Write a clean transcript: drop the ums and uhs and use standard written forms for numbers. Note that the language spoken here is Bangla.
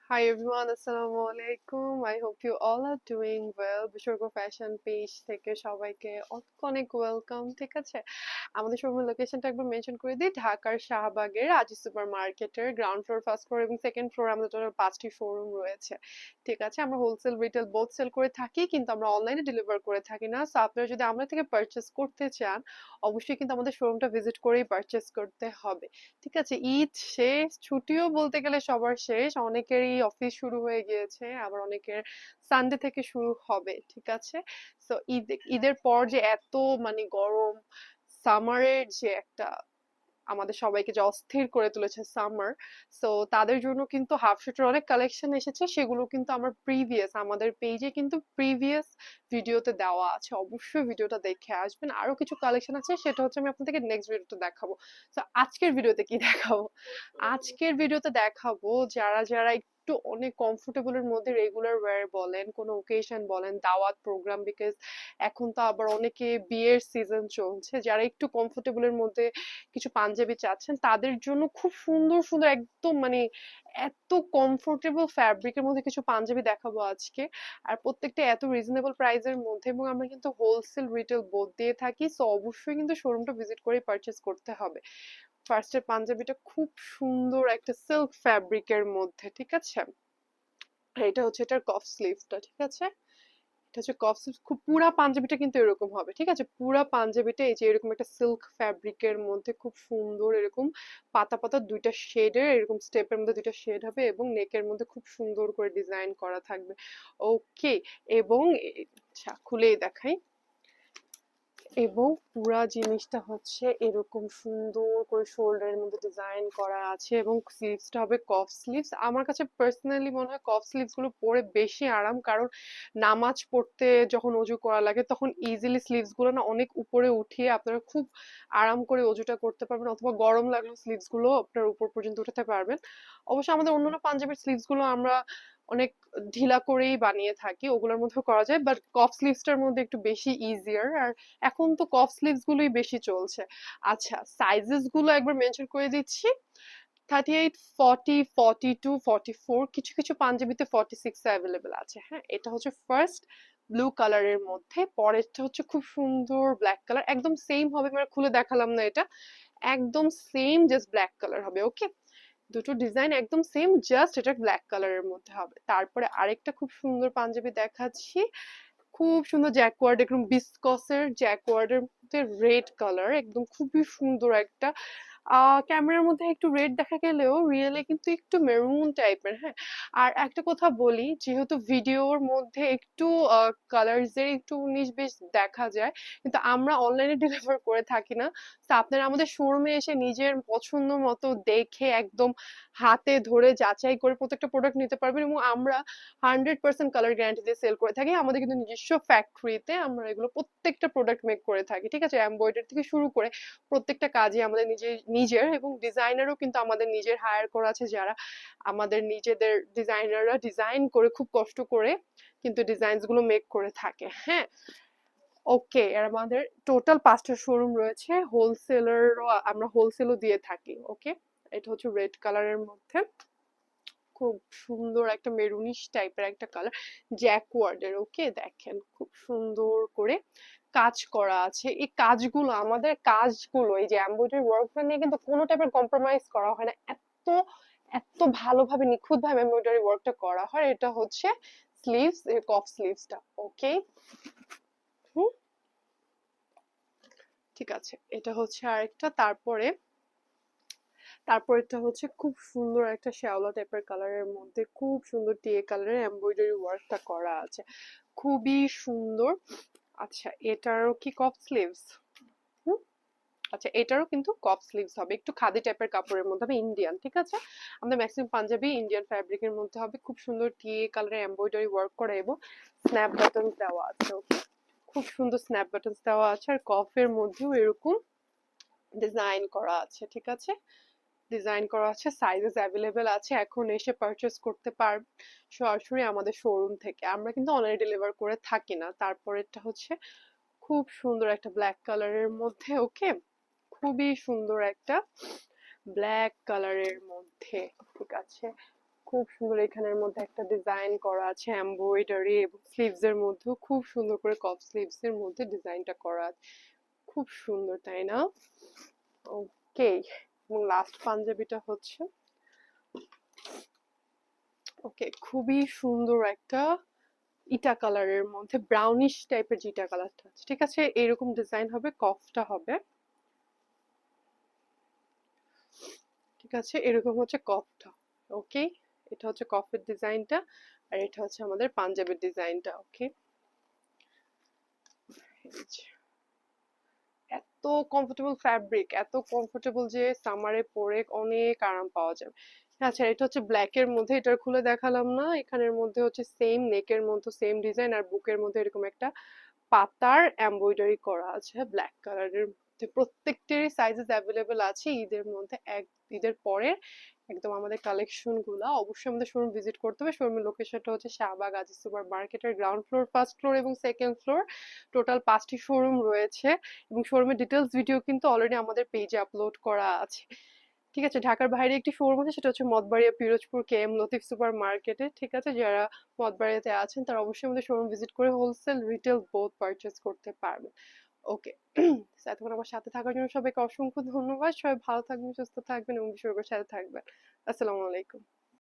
Hi everyone, Assalamu alaikum. I hope you all are doing well. বিসর্গ ফ্যাশন পেজ থেকে সবাইকে অনেক ওয়েলকাম। ঠিক আছে, আমাদের শোরুমের লোকেশনটা একবার মেনশন করে দিই। ঢাকার শাহবাগের আজি সুপার মার্কেটের গ্রাউন্ড ফ্লোর, ফার্স্ট ফ্লোর এবং সেকেন্ড ফ্লোর আমাদের টোটাল 5টি শোরুম রয়েছে। ঠিক আছে, আমরা হোলসেল রিটেল বোথ সেল করে থাকি, কিন্তু আমরা অনলাইনে ডেলিভার করে থাকি না। সো আপনারা যদি আমাদের থেকে পারচেস করতে চান, অবশ্যই কিন্তু আমাদের শোরুমটা ভিজিট করেই পারচেস করতে হবে। ঠিক আছে, ঈদ শেষ, ছুটিও বলতে গেলে সবার শেষ, অনেকেরই অফিস শুরু হয়ে গিয়েছে, আবার অনেকের সানডে থেকে শুরু হবে। ঠিক আছে, তো ঈদের পর যে এত গরম, সামারের যে একটা আমাদের সবাইকে যে অস্থির করে তুলেছে সামার, সো তাদের জন্য কিন্তু হাফ শুটের অনেক কালেকশন এসেছে। সেগুলো কিন্তু আমাদের পেজে কিন্তু প্রিভিয়াস ভিডিওতে দেওয়া আছে, অবশ্যই ভিডিওটা দেখে আসবেন। আরো কিছু কালেকশন আছে, সেটা হচ্ছে আমি আপনাদেরকে নেক্সট ভিডিওতে দেখাবো। তো আজকের ভিডিওতে কি দেখাবো? আজকের ভিডিওতে দেখাবো যারা যারা একটু অনেক কমফোর্টেবলের মধ্যে রেগুলার ওয়্যার বলেন, কোনো ওকেশন বলেন, দাওয়াত প্রোগ্রাম, বিকজ এখন তো আবার অনেকে বিয়ের সিজন চলছে, যারা একটু কমফোর্টেবলের মধ্যে কিছু পাঞ্জাবি চাচ্ছেন, তাদের জন্য খুব সুন্দর সুন্দর একদম এত কমফোর্টেবল ফ্যাব্রিকের মধ্যে কিছু পাঞ্জাবি দেখাবো আজকে। আর প্রত্যেকটা এত রিজনেবল প্রাইসের মধ্যে, এবং আমরা কিন্তু হোলসেল রিটেল বোথ দিয়ে থাকি। সো অবশ্যই কিন্তু শোরুমটা ভিজিট করে পারচেস করতে হবে। ফার্স্টের পাঞ্জাবিটা খুব সুন্দর একটা সিল্ক ফ্যাব্রিকের মধ্যে। ঠিক আছে, এটা হচ্ছে এটার কফ স্লিভসটা। ঠিক আছে, এটা হচ্ছে কফ স্লিভস। খুব পুরা পাঞ্জাবিটা কিন্তু এরকম হবে। ঠিক আছে, পুরা পাঞ্জাবিটা এই যে এরকম একটা সিল্ক ফ্যাব্রিকের মধ্যে খুব সুন্দর এরকম পাতা পাতা দুইটা শেডের এরকম স্টেপের মধ্যে দুইটা শেড হবে, এবং নেকের মধ্যে খুব সুন্দর করে ডিজাইন করা থাকবে। ওকে, এবং আচ্ছা খুলেই দেখাই। এবং পুরা জিনিসটা হচ্ছে এরকম সুন্দর করে শোল্ডারের মধ্যে ডিজাইন করা আছে, এবং স্লিভসটা হবে কফ স্লিভস। আমার কাছে পার্সোনালি মনে হয় কফ স্লিভস গুলো পরে বেশি আরাম, কারণ নামাজ পড়তে যখন অজু করা লাগে তখন ইজিলি স্লিভস গুলো না অনেক উপরে উঠিয়ে আপনারা খুব আরাম করে অজুটা করতে পারবেন, অথবা গরম লাগলেও স্লিভস গুলো আপনার উপর পর্যন্ত উঠাতে পারবেন। অবশ্য আমাদের অন্যান্য পাঞ্জাবির স্লিভস গুলো আমরা অনেক ঢিলা করেই বানিয়ে থাকি, ওগুলোর মধ্যেও করা যায়, বাট কফ স্লিভসটার মধ্যে একটু বেশি ইজিয়ার। আর এখন তো কফ স্লিভস গুলোই বেশি চলছে। আচ্ছা, সাইজেস গুলো একবার মেনশন করে দিচ্ছি। 38, 40, 42, 44, কিছু কিছু পাঞ্জাবিতে 46 অ্যাভেলেবেল আছে। হ্যাঁ, এটা হচ্ছে ফার্স্ট ব্লু কালারের মধ্যে, পরেরটা হচ্ছে খুব সুন্দর ব্ল্যাক কালার, একদম সেম হবে, মানে খুলে দেখালাম না এটা, একদম সেম, জাস্ট ব্ল্যাক কালার হবে। ওকে, দুটো ডিজাইন একদম সেম, জাস্ট এটা ব্ল্যাক কালারের মধ্যে হবে। তারপরে আরেকটা খুব সুন্দর পাঞ্জাবি দেখাচ্ছি, খুব সুন্দর জ্যাকওয়ার্ড, একদম বিসকসের জ্যাকওয়ার্ডের মধ্যে রেড কালার, একদম খুবই সুন্দর একটা ক্যামেরার মধ্যে একটু রেড দেখা গেলেও রিয়েলে কিন্তু একটু মেরুন টাইপের। হ্যাঁ, আর একটা কথা বলি, যেহেতু ভিডিওর মধ্যে একটু কালার্স এর একটু 19-20 দেখা যায়, কিন্তু আমরা অনলাইনে ডেলিভার করে থাকি না। তো আপনারা আমাদের শোরুমে এসে নিজের পছন্দ মতো দেখে একদম হাতে ধরে যাচাই করে প্রত্যেকটা প্রোডাক্ট নিতে পারবেন, এবং আমরা 100% কালার গ্যারান্টি দিয়ে সেল করে থাকি। আমাদের কিন্তু নিজস্ব ফ্যাক্টরিতে আমরা এগুলো প্রত্যেকটা প্রোডাক্ট মেক করে থাকি। ঠিক আছে, এমব্রয়ডারি থেকে শুরু করে প্রত্যেকটা কাজই আমাদের নিজের, এবং ডিজাইনারও কিন্তু আমাদের নিজের হায়ার করা আছে, যারা আমাদের নিজেদের ডিজাইনাররা ডিজাইন করে খুব কষ্ট করে কিন্তু ডিজাইনস গুলো মেক করে থাকে। হ্যাঁ, ওকে, আর আমাদের টোটাল 5টা শোরুম রয়েছে, হোলসেলারও, আমরা হোলসেলও দিয়ে থাকি। ওকে, এটা হচ্ছে রেড কালারের মধ্যে খুব সুন্দর একটা মেরুনিশ টাইপের একটা কালার, জ্যাকওয়ার্ডের। ওকে, দেখেন খুব সুন্দর করে কাজ করা আছে। এই কাজগুলো, আমাদের কাজগুলো, এই যে এমব্রয়ডারি ওয়ার্কটা নিয়ে কিন্তু কোনো টাইপের কম্প্রোমাইজ করা হয় না, এত এত ভালোভাবে নিখুঁত ভাবে এমব্রয়ডারি ওয়ার্কটা করা হয়। এটা হচ্ছে স্লিভস, কফ স্লিভসটা। ওকে, হুম, ঠিক আছে, এটা হচ্ছে আরেকটা। তারপরেরটা হচ্ছে খুব সুন্দর একটা শ্যাওলা টাইপের কালারের মধ্যে খুব সুন্দর টিয়ে কালারের এমব্রয়ডারি ওয়ার্কটা করা আছে, খুবই সুন্দর। আচ্ছা, এটারও কি কফ স্লিভস? হুম, আচ্ছা, এটারও কিন্তু কফ স্লিভস হবে, একটু খাদি টাইপের কাপড়ের মধ্যে হবে, ইন্ডিয়ান। ঠিক আছে, আমাদের ম্যাক্সিমাম পাঞ্জাবি ইন্ডিয়ান ফ্যাব্রিকের মধ্যে হবে, খুব সুন্দর টিয়ে কালারের এমব্রয়ডারি ওয়ার্ক করা, এবং স্ন্যাপ বাটন দেওয়া আছে। ওকে, খুব সুন্দর স্ন্যাপ বাটন দেওয়া আছে, আর কফের মধ্যেও এরকম ডিজাইন করা আছে। ঠিক আছে, ডিজাইন করা আছে, সাইজেস অ্যাভেলেবেল আছে, এখন এসে পারচেস করতে পারবেন সরাসরি আমাদের শোরুম থেকে, আমরা কিন্তু অনলাইনে ডেলিভার করে থাকি না। তারপরেরটা হচ্ছে খুব সুন্দর একটা ব্ল্যাক কালারের মধ্যে। ওকে, খুবই সুন্দর একটা ব্ল্যাক কালারের মধ্যে। ঠিক আছে, খুব সুন্দর, এখানের মধ্যে একটা ডিজাইন করা আছে এমব্রয়ডারি, এবং স্লিভস এর মধ্যেও খুব সুন্দর করে কফ স্লিভস এর মধ্যে ডিজাইনটা করা আছে। খুব সুন্দর, তাই না? ওকে, এবং লাস্ট পাঞ্জাবিটা হচ্ছে ওকে, খুবই সুন্দর একটা ইটা কালারের মধ্যে ব্রাউনিশ টাইপের যে ইটা কালারটা আছে, ঠিক আছে, এরকম ডিজাইন হবে, কফটা হবে, ঠিক আছে, এরকম হচ্ছে কফটা। ওকে, এটা হচ্ছে কফের ডিজাইনটা, আর এটা হচ্ছে আমাদের পাঞ্জাবের ডিজাইনটা। ওকে, এত কমফোর্টেবল ফ্যাব্রিক, এত কমফোর্টেবল যে সামারে পরে অনেক আরাম পাওয়া যাবে। আচ্ছা, এটা হচ্ছে ব্ল্যাক এর মধ্যে, এটার খুলে দেখালাম না, এখানের মধ্যে হচ্ছে সেম নেকের মধ্যে সেম ডিজাইন, আর বুকের মধ্যে এরকম একটা পাতার এমব্রয়ডারি করা আছে ব্ল্যাক কালারের মধ্যে। প্রত্যেকটারই সাইজেস অ্যাভেলেবেল আছে ঈদের মধ্যে, ঈদের পরে একদম আমাদের কালেকশন গুলা অবশ্যই আমাদের শোরুম ভিজিট করতে হবে। শোরুমের লোকেশনটা হচ্ছে শাহবাগ আজিজ সুপার মার্কেটের গ্রাউন্ড ফ্লোর, ফার্স্ট ফ্লোর এবং সেকেন্ড ফ্লোর। টোটাল 5টি শোরুম রয়েছে, এবং শোরুমের ডিটেলস ভিডিও কিন্তু অলরেডি আমাদের পেজে আপলোড করা আছে। ঠিক আছে, ঢাকার বাইরে একটি শোরুম আছে, সেটা হচ্ছে Mathbaria Pirojpur K M Latif super মার্কেটে। ঠিক আছে, যারা মঠবাড়িয়াতে আছেন তারা অবশ্যই আমাদের শোরুম ভিজিট করে হোলসেল রিটেল বোথ পারচেস করতে পারবেন। ওকে, এতক্ষণ আমার সাথে থাকার জন্য সবাইকে অসংখ্য ধন্যবাদ। সবাই ভালো থাকবেন, সুস্থ থাকবেন এবং বিষয়গুলোর সাথে থাকবেন। আসসালামু আলাইকুম।